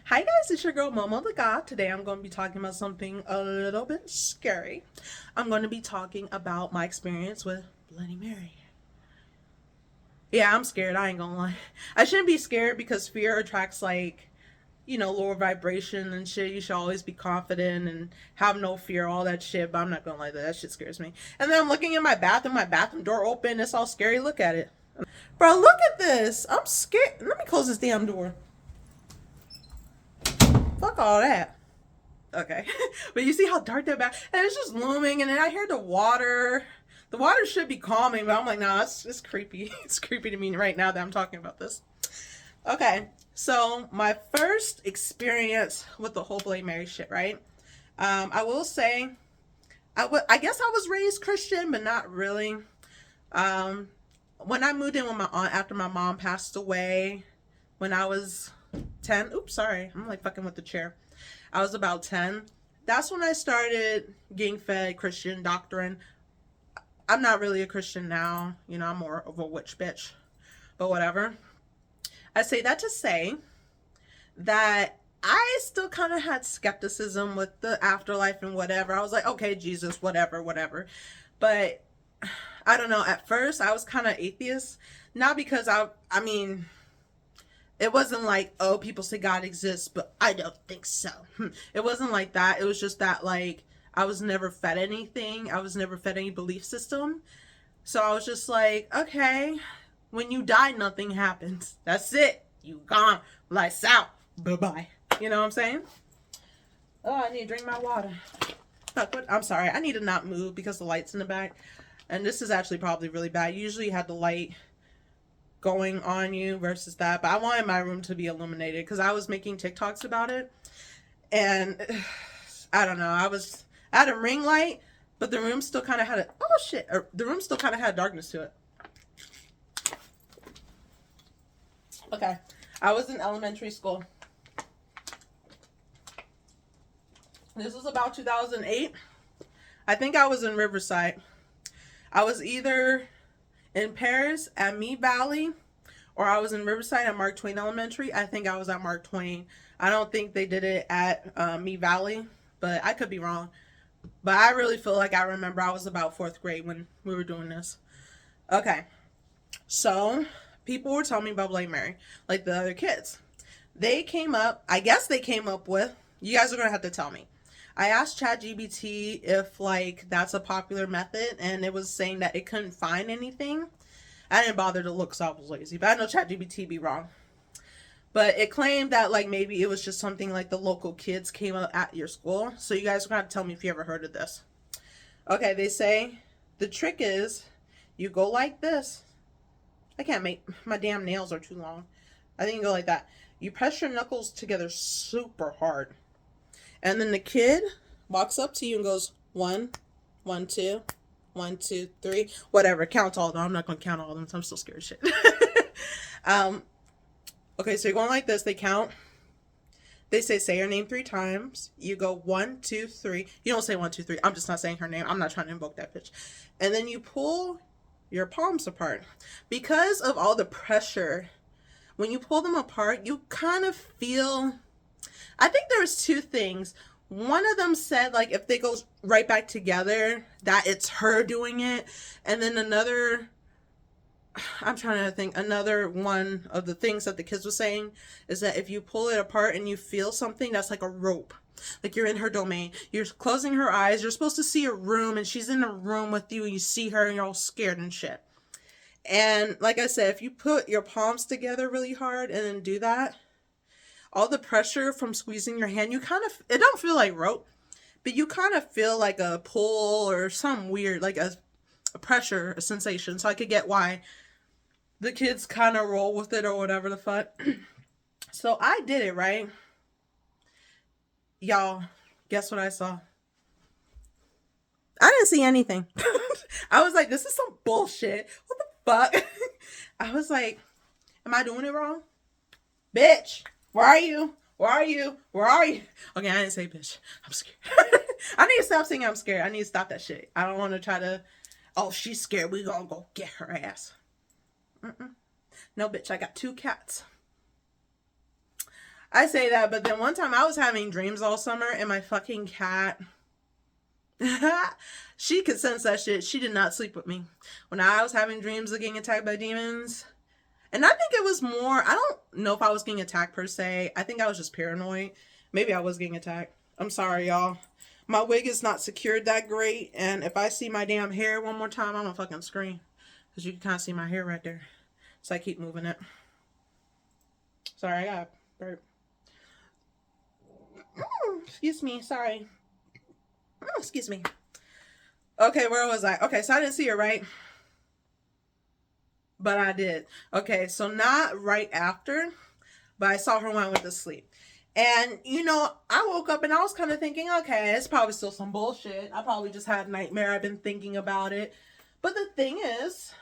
Hi guys, it's your girl Momo the God. Today I'm going to be talking about something a little bit scary. I'm going to be talking about my experience with Bloody Mary. Yeah, I'm scared. I ain't gonna lie. I shouldn't be scared because fear attracts lower vibration and shit. You should always be confident and have no fear, all that shit. But I'm not gonna lie, that shit scares me. And then I'm looking in my bathroom door open. It's all scary. Look at it, bro. Look at this. I'm scared. Let me close this damn door. Fuck all that. Okay. But you see how dark that back, and it's just looming, and then I hear the water. The water should be calming, but I'm like, nah, it's creepy. It's creepy to me right now that I'm talking about this. Okay. So my first experience with the whole Bloody Mary shit, right? I will say, I guess I was raised Christian, but not really. Um, when I moved in with my aunt after my mom passed away, when I was 10. Oops, sorry. I'm like fucking with the chair. I was about 10. That's when I started getting fed Christian doctrine. I'm not really a Christian now. You know, I'm more of a witch bitch. But whatever. I say that to say that I still kind of had skepticism with the afterlife and whatever. I was like, okay, Jesus, whatever, whatever. But I don't know. At first, I was kind of atheist. Not because I mean, it wasn't like, oh, people say God exists, but I don't think so. It wasn't like that. It was just that, like, I was never fed anything. I was never fed any belief system. So I was just like, okay, when you die, nothing happens. That's it. You gone. Lights out. Bye-bye. You know what I'm saying? Oh, I need to drink my water. Fuck, what? I'm sorry. I need to not move because the light's in the back. And this is actually probably really bad. Usually you have the light going on you versus that, but I wanted my room to be illuminated because I was making TikToks about it, and I don't know, I had a ring light, but the room still kind of had the room still kind of had darkness to it. Okay, I was in elementary school. This was about 2008. I think I was in Riverside. I was either in Paris at Mead Valley, or I was in Riverside at Mark Twain Elementary. I think I was at Mark Twain. I don't think they did it at Mead Valley, but I could be wrong. But I really feel like I remember I was about fourth grade when we were doing this. Okay, so people were telling me about Bloody Mary, like the other kids. They came up, I guess they came up with, you guys are going to have to tell me. I asked ChatGPT if like that's a popular method, and it was saying that it couldn't find anything. I didn't bother to look, so I was lazy. But I know ChatGPT be wrong. But it claimed that like maybe it was just something like the local kids came up at your school. So you guys are gonna have to tell me if you ever heard of this. Okay, they say the trick is you go like this. I can't make my damn nails are too long. I think you go like that. You press your knuckles together super hard. And then the kid walks up to you and goes, 1, 1, 2, 1, 2, 3, whatever. Count all of them. I'm not going to count all of them. So I'm still scared of shit. um, okay, so you're going like this. They count. They say your name 3 times. You go 1, 2, 3. You don't say 1, 2, 3. I'm just not saying her name. I'm not trying to invoke that bitch. And then you pull your palms apart. Because of all the pressure, when you pull them apart, you kind of feel, I think there was 2 things. One of them said like if they go right back together that it's her doing it, and then another, I'm trying to think, another one of the things that the kids were saying is that if you pull it apart and you feel something, that's like a rope. Like you're in her domain. You're closing her eyes. You're supposed to see a room, and she's in a room with you, and you see her, and you're all scared and shit. And like I said, if you put your palms together really hard and then do that, all the pressure from squeezing your hand, you kind of, it don't feel like rope, but you kind of feel like a pull or some weird, like a pressure, a sensation. So I could get why the kids kind of roll with it or whatever the fuck. So I did it, right? Y'all, guess what I saw? I didn't see anything. I was like, this is some bullshit. What the fuck? I was like, am I doing it wrong? Bitch, where are you? Where are you? Where are you? Okay, I didn't say bitch. I'm scared. I need to stop saying I'm scared. I need to stop that shit. I don't want to try to, oh, she's scared. We gonna go get her ass. No, bitch, I got 2 cats. I say that, but then one time I was having dreams all summer and my fucking cat, she could sense that shit. She did not sleep with me. When I was having dreams of getting attacked by demons, and I think it was more, I don't know if I was getting attacked per se. I think I was just paranoid. Maybe I was getting attacked. I'm sorry, y'all. My wig is not secured that great, and if I see my damn hair one more time, I'm gonna fucking scream. Because you can kind of see my hair right there. So I keep moving it. Sorry, I got burp. Excuse me, sorry. Excuse me. Okay, where was I? Okay, so I didn't see her, right? But I did. Okay, so not right after, but I saw her when I went to sleep. And, you know, I woke up and I was kind of thinking, okay, it's probably still some bullshit. I probably just had a nightmare. I've been thinking about it. But the thing is,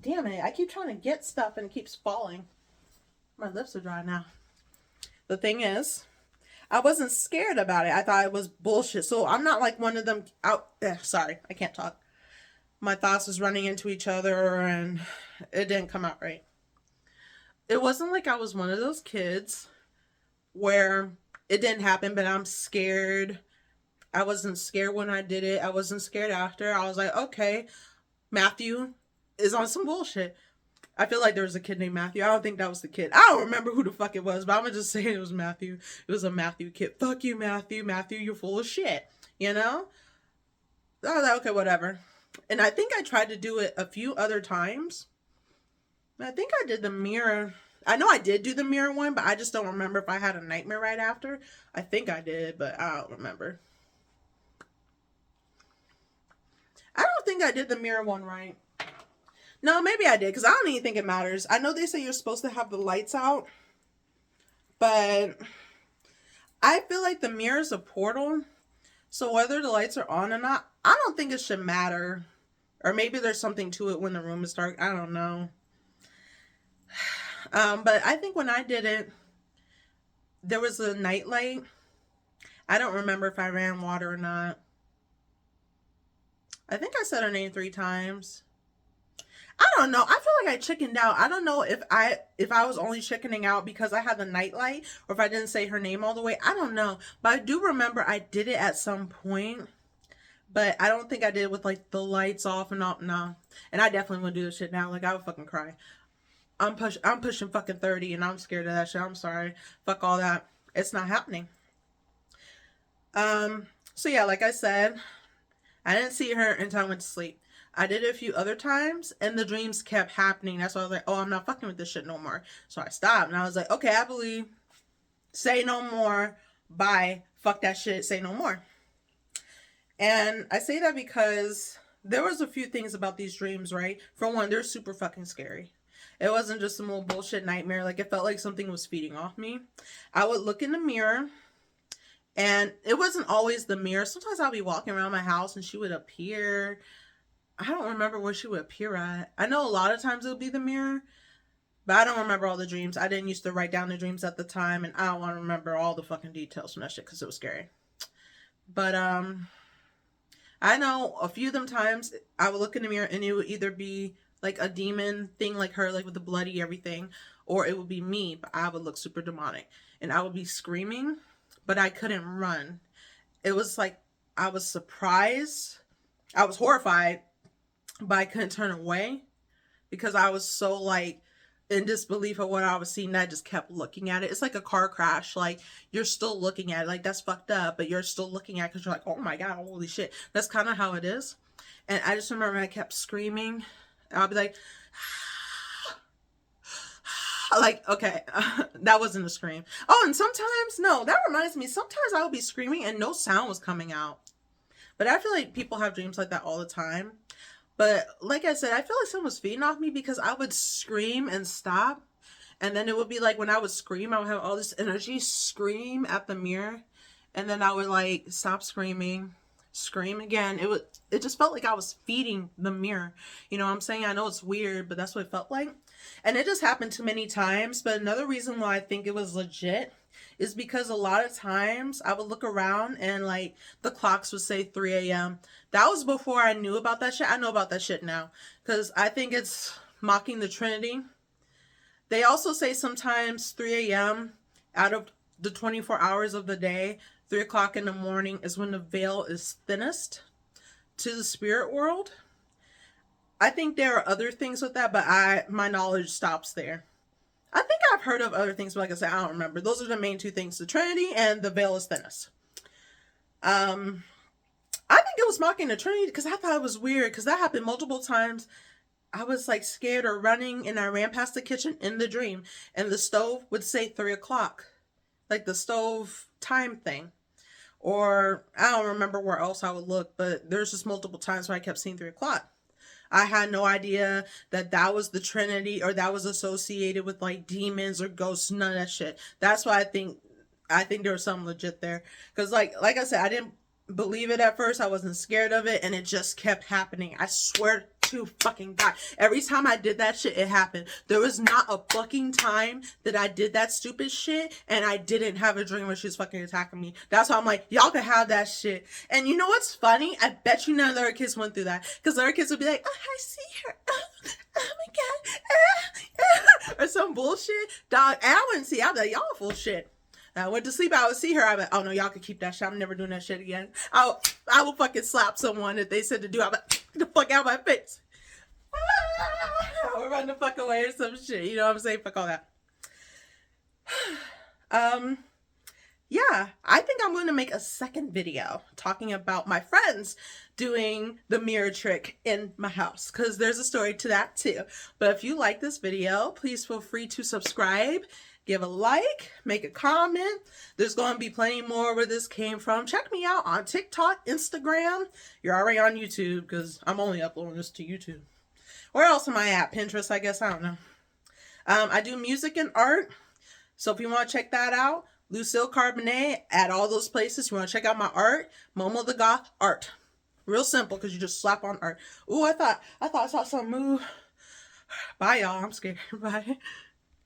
damn it, I keep trying to get stuff and it keeps falling. My lips are dry now. The thing is, I wasn't scared about it. I thought it was bullshit. So I'm not like one of them sorry, I can't talk. My thoughts was running into each other and it didn't come out right. It wasn't like I was one of those kids where it didn't happen, but I'm scared. I wasn't scared when I did it. I wasn't scared after. I was like, okay, Matthew is on some bullshit. I feel like there was a kid named Matthew. I don't think that was the kid. I don't remember who the fuck it was, but I'm gonna just say it was Matthew. It was a Matthew kid. Fuck you, Matthew. Matthew, you're full of shit. You know? I was like, okay, whatever. And I think I tried to do it a few other times. I think I did the mirror. I know I did do the mirror one, but I just don't remember if I had a nightmare right after. I think I did, but I don't remember. I don't think I did the mirror one right. No, maybe I did, because I don't even think it matters. I know they say you're supposed to have the lights out, but I feel like the mirror is a portal. So whether the lights are on or not, I don't think it should matter. Or maybe there's something to it when the room is dark. I don't know. But I think when I did it, there was a night light. I don't remember if I ran water or not. I think I said her name 3 times. I don't know. I feel like I chickened out. I don't know if I was only chickening out because I had the night light or if I didn't say her name all the way. I don't know. But I do remember I did it at some point. But I don't think I did it with like the lights off and all. No. And I definitely wouldn't do this shit now. Like I would fucking cry. I'm pushing fucking 30 and I'm scared of that shit. I'm sorry. Fuck all that. It's not happening. So yeah, like I said, I didn't see her until I went to sleep. I did it a few other times and the dreams kept happening. That's why I was like, oh, I'm not fucking with this shit no more. So I stopped and I was like, okay, I believe. Say no more. Bye. Fuck that shit. Say no more. And I say that because there was a few things about these dreams, right? For one, they're super fucking scary. It wasn't just some old bullshit nightmare. Like, it felt like something was feeding off me. I would look in the mirror, and it wasn't always the mirror. Sometimes I'll be walking around my house, and she would appear. I don't remember where she would appear at. I know a lot of times it would be the mirror, but I don't remember all the dreams. I didn't used to write down the dreams at the time, and I don't want to remember all the fucking details from that shit because it was scary. But, I know a few of them times I would look in the mirror, and it would either be like a demon thing like her, like with the bloody everything, or it would be me, but I would look super demonic and I would be screaming, but I couldn't run. It was like I was surprised, I was horrified, but I couldn't turn away because I was so like in disbelief of what I was seeing that I just kept looking at it. It's like a car crash. Like you're still looking at it, like that's fucked up, but you're still looking at it because you're like, oh my god, holy shit. That's kind of how it is. And I just remember I kept screaming. I'll be like, like, okay, that wasn't a scream. Oh, and sometimes, no, that reminds me, sometimes I would be screaming and no sound was coming out. But I feel like people have dreams like that all the time. But like I said, I feel like someone was feeding off me because I would scream and stop. And then it would be like when I would scream, I would have all this energy, scream at the mirror. And then I would like stop screaming, scream again. It just felt like I was feeding the mirror. You know what I'm saying? I know it's weird, but that's what it felt like. And it just happened too many times. But another reason why I think it was legit is because a lot of times I would look around and like the clocks would say 3 a.m. That was before I knew about that shit. I know about that shit now because I think it's mocking the Trinity. They also say sometimes 3 a.m. out of the 24 hours of the day, 3 o'clock in the morning is when the veil is thinnest to the spirit world. I think there are other things with that, but my knowledge stops there. I think I've heard of other things, but like I said, I don't remember. Those are the main two things: the Trinity and the veil is thinnest. I think it was mocking the Trinity because I thought it was weird because that happened multiple times. I was like scared or running, and I ran past the kitchen in the dream, and the stove would say 3 o'clock, like the stove time thing. Or I don't remember where else I would look, but there's just multiple times where I kept seeing 3 o'clock. I had no idea that that was the Trinity or that was associated with like demons or ghosts. None of that shit. That's why I think there was something legit there. Because like I said, I didn't believe it at first. I wasn't scared of it, and it just kept happening. I swear to fucking God, every time I did that shit, it happened. There was not a fucking time that I did that stupid shit and I didn't have a dream where she was fucking attacking me. That's why I'm like, y'all can have that shit. And you know what's funny? I bet you none of the other kids went through that, because the other kids would be like, oh, I see her, oh my God, or some bullshit. Dog, and I wouldn't see. I'd be like, y'all full shit. I went to sleep, I would see her, I'd be like, oh no, y'all can keep that shit. I'm never doing that shit again. I will fucking slap someone if they said to do. I'm like, get the fuck out of my face. I would run the fuck away or some shit. You know what I'm saying? Fuck all that. Yeah, I think I'm going to make a second video talking about my friends doing the mirror trick in my house, because there's a story to that too. But if you like this video, please feel free to subscribe, give a like, make a comment. There's going to be plenty more where this came from. Check me out on TikTok, Instagram. You're already on YouTube because I'm only uploading this to YouTube. Where else am I at? Pinterest, I guess. I don't know. I do music and art. So if you want to check that out, Lucille Carbonet at all those places. You want to check out my art, Momo the Goth art. Real simple, because you just slap on art. Ooh, I thought I saw something move. Bye, y'all. I'm scared. Bye.